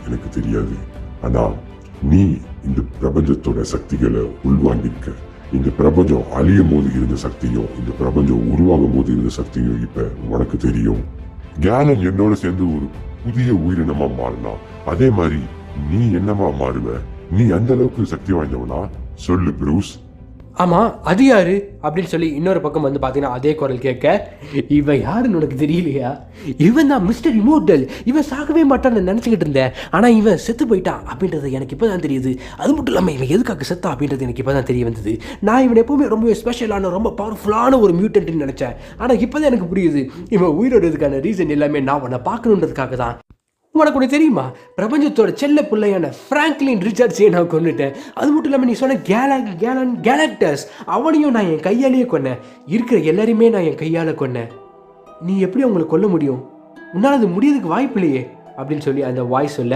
எனக்கு தெரியாது. ஆனா நீ இந்த பிரபஞ்சத்தோட சக்திகளை உள்வாங்கியிருக்க. இந்த பிரபஞ்சம் அழியும் போது இருந்த சக்தியும் இந்த பிரபஞ்சம் உருவாகும் போது இருந்த சக்தியும் இப்ப உனக்கு தெரியும். கேலன் என்னோட சேர்ந்து ஒரு புதிய உயிரினமா மாறினா அதே மாதிரி நீ என்னவா மாறுவ? நீ அந்த அளவுக்கு சக்தி வாய்ந்தவனா? சொல்லு ப்ரூஸ். ஆமாம், அது யாரு அப்படின்னு சொல்லி இன்னொரு பக்கம் வந்து பார்த்தீங்கன்னா அதே குரல் கேட்க, இவன் யாருன்னு உனக்கு தெரியலையா? இவன் தான் மிஸ்டர் இமோர்டல். இவன் சாகவே மாட்டான்னு நினச்சிக்கிட்டு இருந்தேன், ஆனால் இவன் செத்து போயிட்டான் அப்படின்றது எனக்கு இப்போ தான் தெரியுது. அது மட்டும் இல்லாமல் இவன் எதுக்காக செத்தான் அப்படின்றது எனக்கு இப்போ தான் தெரிய வந்தது. நான் இவன் எப்பவுமே ரொம்பவே ஸ்பெஷலான ரொம்ப பவர்ஃபுல்லான ஒரு மியூட்டன்ட்னு நினச்சேன். ஆனால் இப்போ தான் எனக்கு புரியுது, இவன் உயிரோடுறதுக்கான ரீசன் எல்லாமே நான் உன்னை பார்க்கணுன்றதுக்காக தான். உனக்கு ஒன்று தெரியுமா, பிரபஞ்சத்தோட செல்ல பிள்ளையான ஃப்ராங்க்லின் ரிச்சர்ட்ஸையும் நான் கொன்னுட்டேன். அது மட்டும் இல்லாமல் நீ சொன்ன கேலக்டஸ் அவனையும் நான் என் கையாலேயே கொன்னேன். இருக்கிற எல்லாரையுமே நான் என் கையால் கொன்னேன். நீ எப்படி அவங்களை கொல்ல முடியும்? உன்னால் அது முடியறதுக்கு வாய்ப்பு இல்லையே அப்படின்னு சொல்லி அந்த வாய்ஸ் சொல்ல